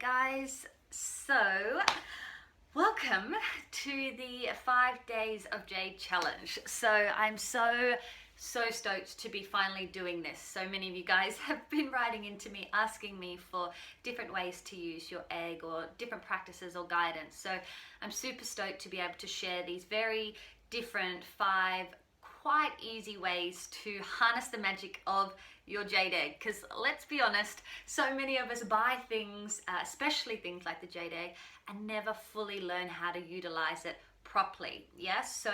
guys, so welcome to the 5 Days of Jade challenge. So I'm so stoked to be finally doing this. So many of you guys have been writing into me asking me for different ways to use your egg or different practices or guidance. So I'm super stoked to be able to share these very different 5 quite easy ways to harness the magic of your jade egg, because let's be honest, so many of us buy things, especially things like the jade egg, and never fully learn how to utilize it properly. Yes, so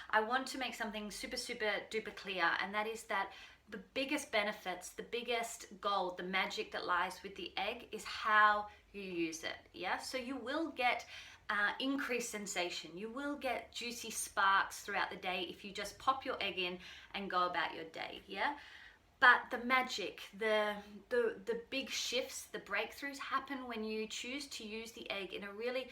I want to make something super duper clear, and that is that the biggest benefits, the biggest gold, the magic that lies with the egg is how you use it. Yeah, so you will get increased sensation. You will get juicy sparks throughout the day if you just pop your egg in and go about your day. Yeah, but the magic, the big shifts, the breakthroughs happen when you choose to use the egg in a really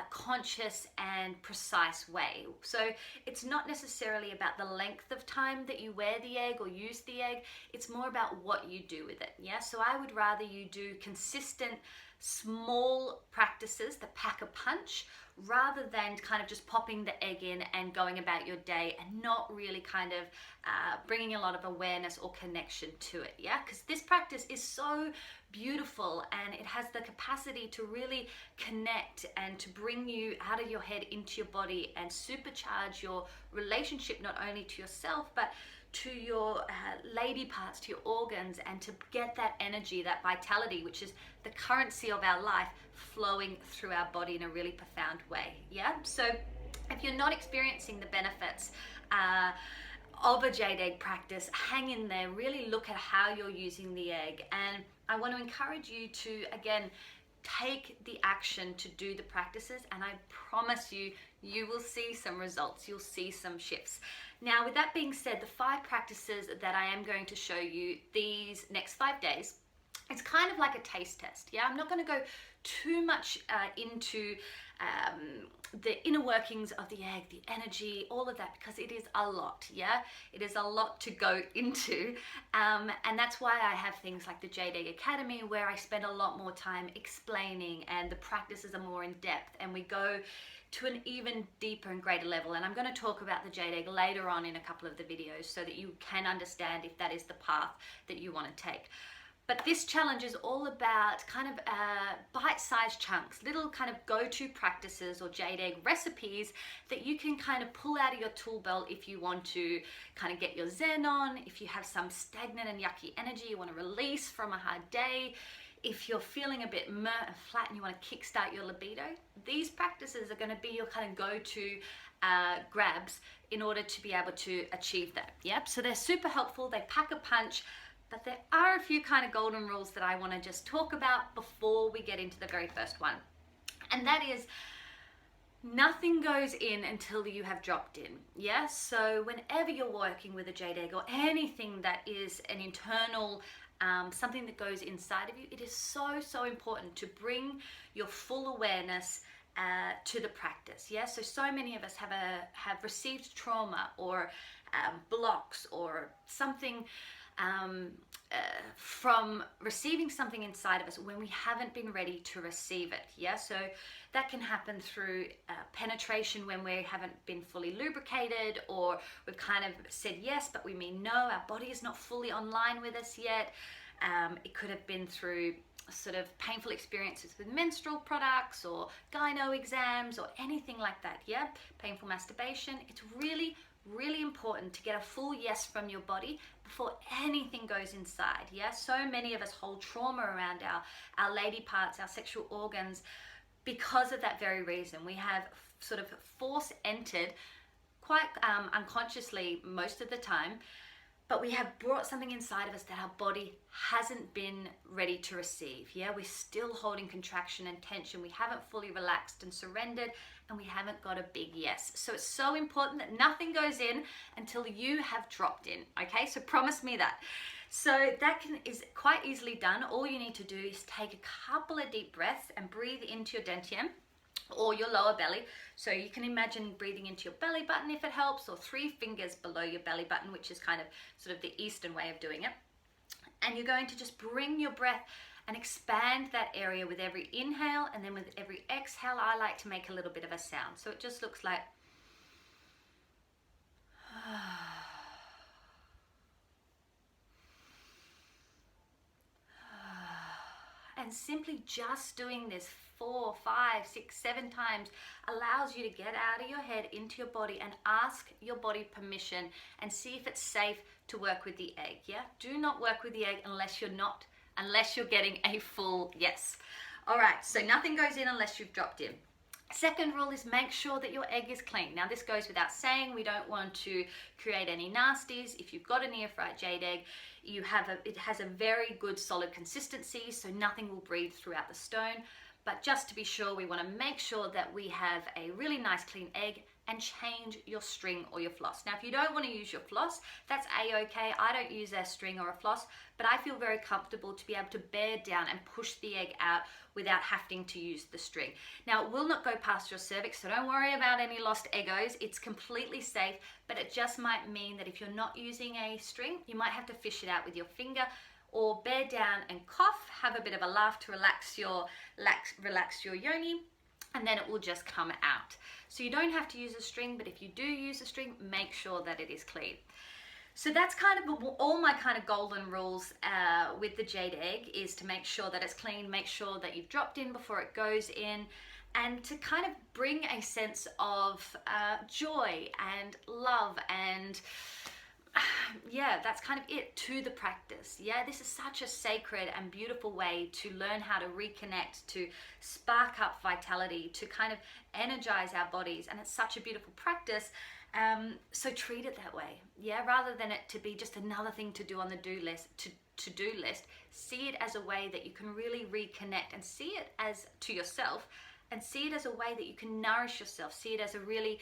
conscious and precise way. So it's not necessarily about the length of time that you wear the egg or use the egg, it's more about what you do with it. Yeah, so I would rather you do consistent small practices that pack a punch, rather than kind of just popping the egg in and going about your day and not really kind of bringing a lot of awareness or connection to it. Yeah, because this practice is so beautiful and it has the capacity to really connect and to bring you out of your head into your body and supercharge your relationship, not only to yourself but to your lady parts, to your organs, and to get that energy, that vitality, which is the currency of our life, flowing through our body in a really profound way. Yeah, so if you're not experiencing the benefits of a jade egg practice, hang in there, really look at how you're using the egg. And I want to encourage you to, again, take the action to do the practices, and I promise you, you will see some results, you'll see some shifts. Now, with that being said, the 5 practices that I am going to show you these next 5 days, it's kind of like a taste test. Yeah, I'm not going to go too much into the inner workings of the egg, the energy, all of that, because it is a lot. Yeah, it is a lot to go into, and that's why I have things like the Jade Egg Academy, where I spend a lot more time explaining, and the practices are more in depth, and we go to an even deeper and greater level. And I'm going to talk about the jade egg later on in a couple of the videos, so that you can understand if that is the path that you want to take. But this challenge is all about kind of bite-sized chunks, little kind of go-to practices or jade egg recipes that you can kind of pull out of your tool belt if you want to kind of get your zen on, if you have some stagnant and yucky energy you want to release from a hard day, if you're feeling a bit flat and you want to kickstart your libido. These practices are going to be your kind of go-to grabs in order to be able to achieve that. Yep, so they're super helpful, they pack a punch. But there are a few kind of golden rules that I want to just talk about before we get into the very first one. And that is, nothing goes in until you have dropped in. Yeah, so whenever you're working with a jade egg or anything that is an internal something that goes inside of you, it is so important to bring your full awareness to the practice. Yeah, so many of us have received trauma or blocks or something from receiving something inside of us when we haven't been ready to receive it. Yeah, so that can happen through penetration when we haven't been fully lubricated, or we've kind of said yes but we mean no, our body is not fully online with us yet. It could have been through sort of painful experiences with menstrual products or gyno exams or anything like that. Yeah, painful masturbation. It's really important to get a full yes from your body before anything goes inside. Yeah, so many of us hold trauma around our lady parts, our sexual organs, because of that very reason. We have sort of force entered quite unconsciously most of the time, but we have brought something inside of us that our body hasn't been ready to receive. Yeah, we're still holding contraction and tension. We haven't fully relaxed and surrendered, and we haven't got a big yes. So it's so important that nothing goes in until you have dropped in. Okay, so promise me that. So that is quite easily done. All you need to do is take a couple of deep breaths and breathe into your dantian or your lower belly. So you can imagine breathing into your belly button if it helps, or 3 fingers below your belly button, which is kind of sort of the Eastern way of doing it. And you're going to just bring your breath and expand that area with every inhale, and then with every exhale, I like to make a little bit of a sound. So it just looks like and simply just doing this 4, 5, 6, 7 times allows you to get out of your head into your body and ask your body permission and see if it's safe to work with the egg. Yeah, do not work with the egg unless you're getting a full yes. All right, so nothing goes in unless you've dropped in. Second rule is make sure that your egg is clean. Now this goes without saying. We don't want to create any nasties. If you've got a neophyte jade egg, it has a very good solid consistency, so nothing will breathe throughout the stone. But just to be sure, we want to make sure that we have a really nice clean egg, and change your string or your floss. Now, if you don't want to use your floss, that's a-okay. I don't use a string or a floss, but I feel very comfortable to be able to bear down and push the egg out without having to use the string. Now, it will not go past your cervix, so don't worry about any lost eggos. It's completely safe, but it just might mean that if you're not using a string, you might have to fish it out with your finger, or bear down and cough, have a bit of a laugh to relax your yoni, and then it will just come out. So you don't have to use a string, but if you do use a string, make sure that it is clean. So that's kind of all my kind of golden rules with the jade egg, is to make sure that it's clean, make sure that you've dropped in before it goes in, and to kind of bring a sense of joy and love and yeah, that's kind of it to the practice. Yeah, this is such a sacred and beautiful way to learn how to reconnect, to spark up vitality, to kind of energize our bodies, and it's such a beautiful practice. So treat it that way, yeah, rather than it to be just another thing to do on the to-do list. See it as a way that you can really reconnect, and see it as to yourself, and see it as a way that you can nourish yourself. See it as a really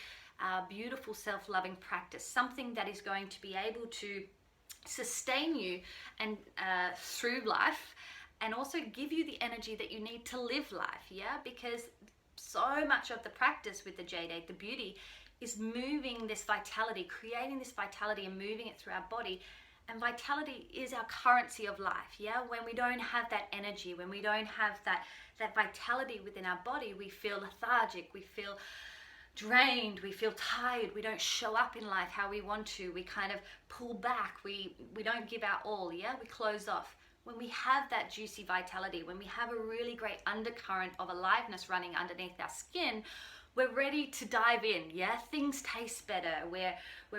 beautiful self-loving practice, something that is going to be able to sustain you and through life, and also give you the energy that you need to live life. Yeah, because so much of the practice with the jade egg, the beauty, is moving this vitality, creating this vitality and moving it through our body. And vitality is our currency of life. Yeah, when we don't have that energy, when we don't have that vitality within our body, we feel lethargic, we feel drained, we feel tired, we don't show up in life how we want to, we kind of pull back, we don't give our all. Yeah, we close off. When we have that juicy vitality, when we have a really great undercurrent of aliveness running underneath our skin, we're ready to dive in. Yeah, things taste better, we're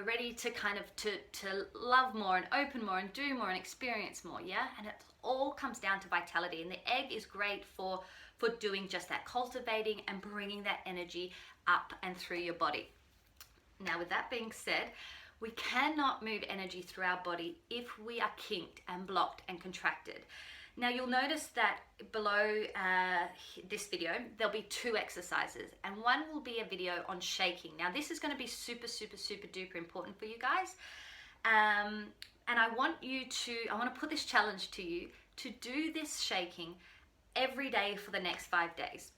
ready to kind of to love more and open more and do more and experience more. Yeah, and it all comes down to vitality, and the egg is great for doing just that, cultivating and bringing that energy up and through your body. Now, with that being said, we cannot move energy through our body if we are kinked and blocked and contracted. Now, you'll notice that below this video, there'll be 2 exercises, and one will be a video on shaking. Now, this is going to be super, super, super duper important for you guys. And I want to put this challenge to you to do this shaking every day for the next 5 days.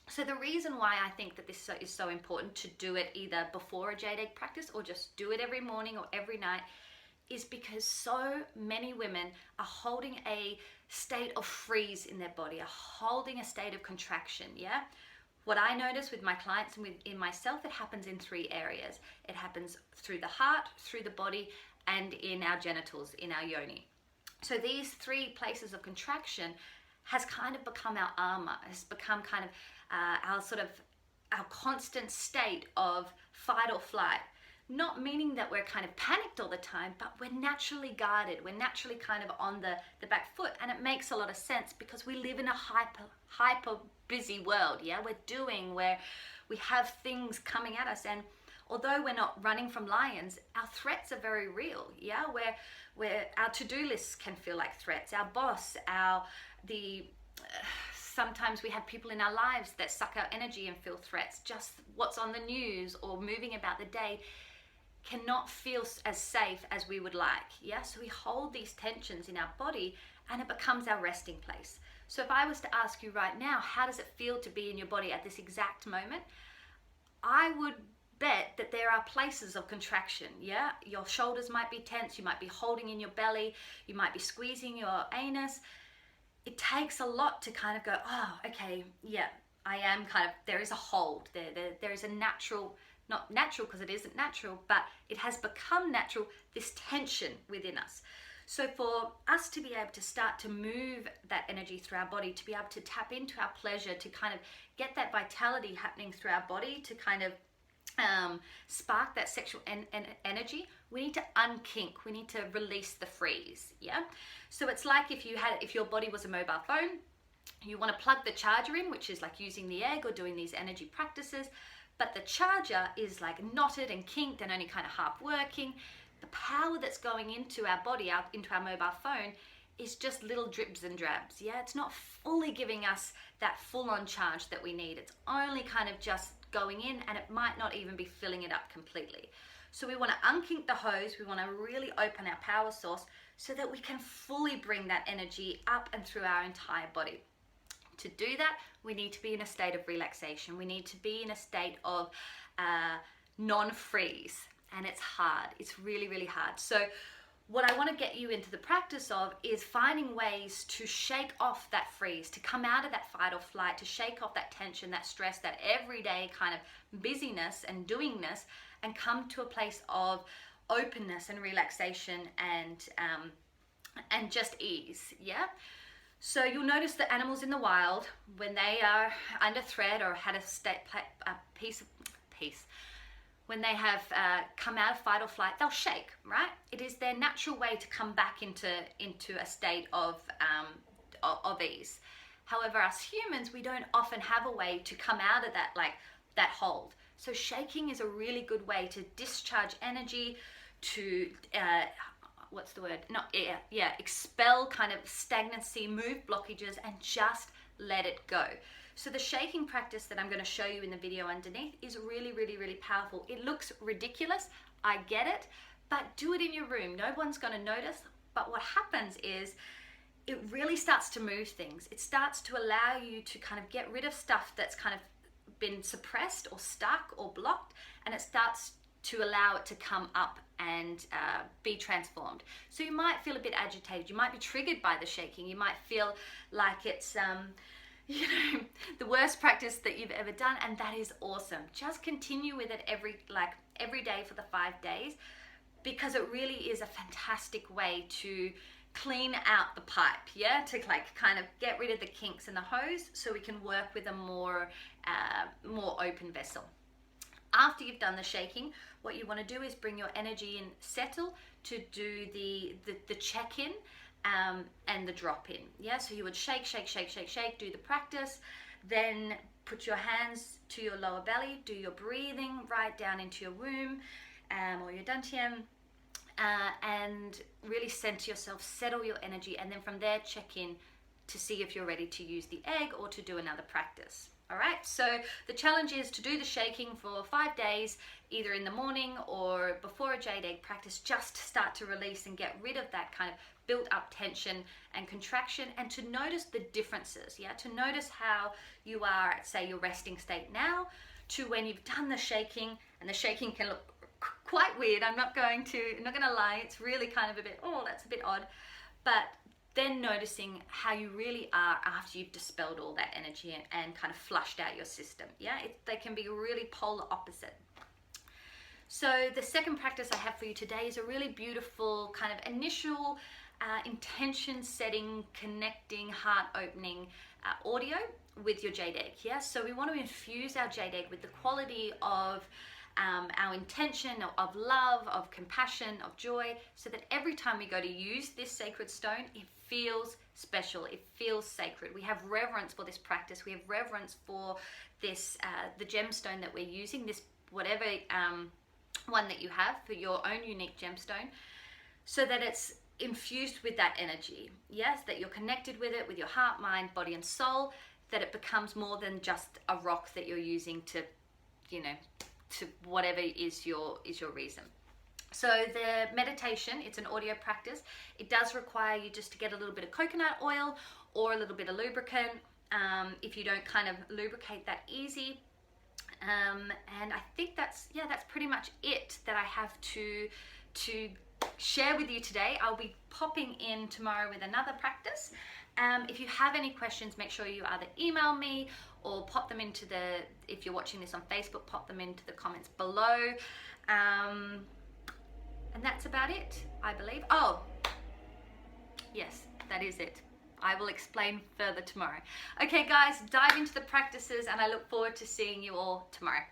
So the reason why I think that this is so important to do it either before a jade egg practice or just do it every morning or every night is because so many women are holding a state of freeze in their body, are holding a state of contraction. Yeah, what I notice with my clients and within myself, it happens in 3 areas. It happens through the heart, through the body, and in our genitals, in our yoni. So these 3 places of contraction has kind of become our armor, has become kind of our constant state of fight or flight. Not meaning that we're kind of panicked all the time, but we're naturally guarded. We're naturally kind of on the back foot, and it makes a lot of sense because we live in a hyper busy world. Yeah, where we have things coming at us, and although we're not running from lions, our threats are very real. Yeah, where our to-do lists can feel like threats. Our boss, sometimes we have people in our lives that suck our energy and feel threats. Just what's on the news or moving about the day cannot feel as safe as we would like. Yeah, so we hold these tensions in our body, and it becomes our resting place. So if I was to ask you right now, how does it feel to be in your body at this exact moment? I would bet that there are places of contraction. Yeah, your shoulders might be tense, you might be holding in your belly, you might be squeezing your anus. it takes a lot to kind of go, oh, okay, yeah, I am kind of, there is a hold there is a natural, not natural because it isn't natural, but it has become natural, this tension within us. So for us to be able to start to move that energy through our body, to be able to tap into our pleasure, to kind of get that vitality happening through our body, to kind of spark that sexual energy, we need to unkink, we need to release the freeze. Yeah, so it's like if your body was a mobile phone, you want to plug the charger in, which is like using the egg or doing these energy practices, but the charger is like knotted and kinked and only kind of half working. The power that's going into our body, into our mobile phone, is just little drips and drabs. Yeah, it's not fully giving us that full-on charge that we need. It's only kind of just going in, and it might not even be filling it up completely. So we want to unkink the hose. We want to really open our power source so that we can fully bring that energy up and through our entire body. To do that, we need to be in a state of relaxation. We need to be in a state of non-freeze. And it's hard. It's really, really hard. So what I want to get you into the practice of is finding ways to shake off that freeze, to come out of that fight or flight, to shake off that tension, that stress, that everyday kind of busyness and doingness, and come to a place of openness and relaxation and just ease. Yeah. So you'll notice that animals in the wild, when they are under threat or had when they have come out of fight or flight, they'll shake, right? It is their natural way to come back into a state of ease. However, us humans, we don't often have a way to come out of that hold. So shaking is a really good way to discharge energy, to expel kind of stagnancy, move blockages, and just let it go. So the shaking practice that I'm going to show you in the video underneath is really, really, really powerful. It looks ridiculous, I get it, but do it in your room. No one's going to notice, but what happens is it really starts to move things. It starts to allow you to kind of get rid of stuff that's kind of been suppressed or stuck or blocked, and it starts to allow it to come up and be transformed. So you might feel a bit agitated. You might be triggered by the shaking. You might feel like it's the worst practice that you've ever done, and that is awesome. Just continue with it every day for the 5 days, because it really is a fantastic way to clean out the pipe, to kind of get rid of the kinks in the hose so we can work with a more open vessel. After you've done the shaking, what you want to do is bring your energy in, settle, to do the check-in and the drop-in. So you would shake, do the practice, then put your hands to your lower belly, do your breathing right down into your womb or your dantian, and really center yourself, settle your energy, and then from there check in to see if you're ready to use the egg or to do another practice. All right, so the challenge is to do the shaking for 5 days, either in the morning or before a jade egg practice, just to start to release and get rid of that kind of built up tension and contraction, and to notice the differences, to notice how you are at, say, your resting state now to when you've done the shaking. And the shaking can look quite weird. I'm not going to lie, it's really kind of a bit, that's a bit odd, but then noticing how you really are after you've dispelled all that energy and kind of flushed out your system. They can be really polar opposite. So the second practice I have for you today is a really beautiful kind of initial intention setting, connecting, heart opening audio with your jade egg. So we want to infuse our jade egg with the quality of our intention of love, of compassion, of joy, so that every time we go to use this sacred stone, it feels special, it feels sacred. We have reverence for this practice, we have reverence for this, the gemstone that we're using, this whatever one that you have for your own unique gemstone, so that it's infused with that energy. That you're connected with it, with your heart, mind, body, and soul, that it becomes more than just a rock that you're using to whatever is your reason. So the meditation, it's an audio practice. It does require you just to get a little bit of coconut oil or a little bit of lubricant, if you don't kind of lubricate that easy. And I think that's pretty much it that I have to share with you today. I'll be popping in tomorrow with another practice, If you have any questions, make sure you either email me or pop them into if you're watching this on Facebook, pop them into the comments below. And that's about it, I believe. Oh, yes, that is it. I will explain further tomorrow. Okay, guys, dive into the practices, and I look forward to seeing you all tomorrow.